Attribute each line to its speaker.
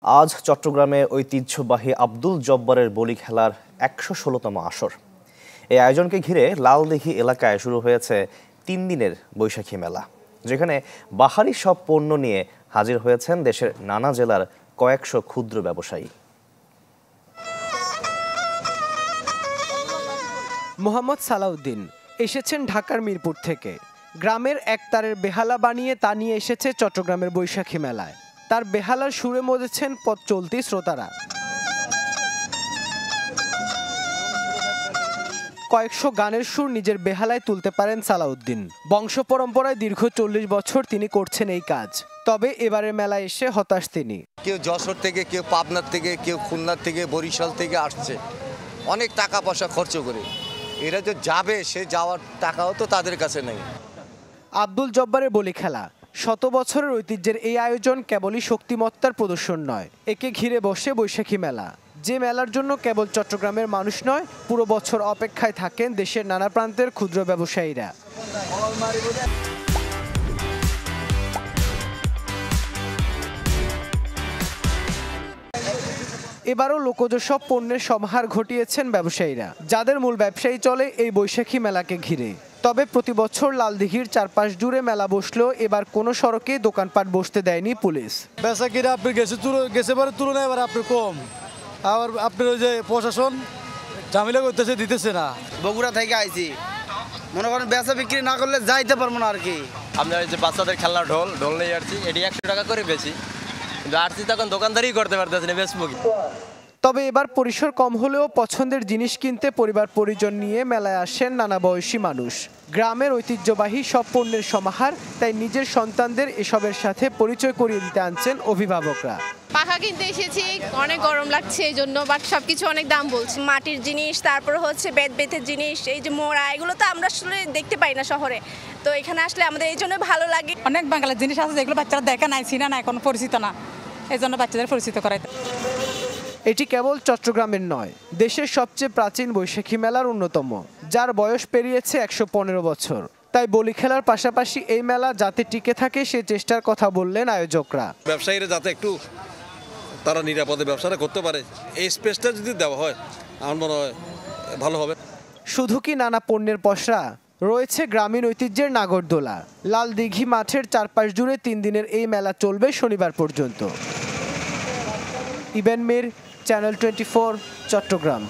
Speaker 1: আজ চট্টগ্রামে ঐতিহ্যবাহী আব্দুল জব্বারের বলি খেলার ১১৬তম আসর। এই আয়োজনকে ঘিরে লালদিঘি এলাকায় শুরু হয়েছে ৩ দিনের বৈশাখী মেলা, যেখানে বাহারি সব পণ্য নিয়ে হাজির হয়েছেন দেশের নানা জেলার কয়েকশো ক্ষুদ্র ব্যবসায়ী।
Speaker 2: মোহাম্মদ সালাউদ্দিন এসেছেন ঢাকার মিরপুর থেকে। গ্রামের একতারের বেহালা বানিয়ে তা নিয়ে এসেছে চট্টগ্রামের বৈশাখী মেলায়। তার বেহালার সুরে মজেছেন পথ চলতি শ্রোতারা। কয়েকশো গানের সুর নিজের বেহালায় তুলতে পারেন সালাউদ্দিন। বংশ পরম্পরায় দীর্ঘ ৪০ বছর তিনি করছেন এই কাজ। তবে এবারের মেলায় এসে হতাশ তিনি।
Speaker 3: কেউ যশোর থেকে, কেউ পাবনার থেকে, কেউ খুলনার থেকে, বরিশাল থেকে আসছে, অনেক টাকা পয়সা খরচ করে। এরা যে যাবে, সে যাওয়ার টাকাও তো তাদের কাছে নেই।
Speaker 2: আব্দুল জব্বারের বলি খেলা, শত বছরের ঐতিহ্যের এই আয়োজন কেবলই শক্তিমত্তার প্রদর্শন নয়, একে ঘিরে বসে বৈশাখী মেলা। যে মেলার জন্য কেবল চট্টগ্রামের মানুষ নয়, পুরো বছর অপেক্ষায় থাকেন দেশের নানা প্রান্তের ক্ষুদ্র ব্যবসায়ীরা। এবারও লোকজ সব পণ্যের সমাহার ঘটিয়েছেন ব্যবসায়ীরা, যাদের মূল ব্যবসায়ী চলে এই বৈশাখী মেলাকে ঘিরে। তবে প্রতি বছর লালদিঘির চারপাশ জুড়ে মেলা বসলেও এবার কোনো সড়কে দোকানপাট বসতে দেয়নি পুলিশ।
Speaker 4: বেচা কিনা আপনি গেছে তুলনায় এবার আপনি কম, আবার আপনার ওই যে প্রশাসন ঝামেলা করতেছে, দিতেছে না।
Speaker 5: বগুড়া থেকে আইছি, মনে করেন বেচা বিক্রি না করলে যাইতে পারবো না আর কি।
Speaker 6: আমরা এই যে বাচ্চাদের খেলনা ঢোল নিয়ে আসছি, এটি ১০০ টাকা করে বেশি, কিন্তু আসছি তখন দোকানদারি করতে পারতেছি না, বেচবো কি।
Speaker 2: তবে এবার পরিসর কম হলেও পছন্দের জিনিস কিনতে পরিবার পরিজন নিয়ে মেলায় আসেন নানা বয়সী মানুষ। গ্রামের ঐতিহ্যবাহী সব পণ্যের সমাহার, তাই নিজের সন্তানদের এসবের সাথে পরিচয় করিয়ে দিতে আনছেন অভিভাবকরা।
Speaker 7: পাখা কিনতে এসেছি, অনেক গরম লাগছে এই জন্য, বাট সবকিছু অনেক দাম বলছে। মাটির জিনিস, তারপর হচ্ছে বেতের জিনিস, এই যে মোড়া, এগুলো তো আমরা আসলে দেখতে পাই না শহরে, তো এখানে আসলে আমাদের এই জন্য ভালো লাগে।
Speaker 8: অনেক বাঙালির জিনিস আছে যেগুলো বাচ্চারা দেখে নাই, চিনা না, এখন পরিচিত না, এই জন্য বাচ্চাদের পরিচিত করাইতে।
Speaker 2: এটি কেবল চট্টগ্রামের নয়, দেশের সবচেয়ে প্রাচীন বৈশাখী মেলার অন্যতম, যার বয়স পেরিয়েছে ১১৫ বছর। তাই বলি খেলার পাশাপাশি এই মেলা যাতে টিকে থাকে সে চেষ্টার কথা বললেন আয়োজকরা।
Speaker 9: ব্যবসায়ীরা যাতে একটু তারা নিরাপদে ব্যবসাটা করতে পারে, এই স্পেসটা যদি দেওয়া হয় আমার মনে হয় ভালো হবে।
Speaker 2: শুধু কি নানা পণ্যের পসরা, রয়েছে গ্রামীণ ঐতিহ্যের নাগরদোলা। লালদিঘি মাঠের চারপাশ জুড়ে ৩ দিনের এই মেলা চলবে শনিবার পর্যন্ত। ইবেন মির, চ্যানেল 24, চট্টগ্রাম।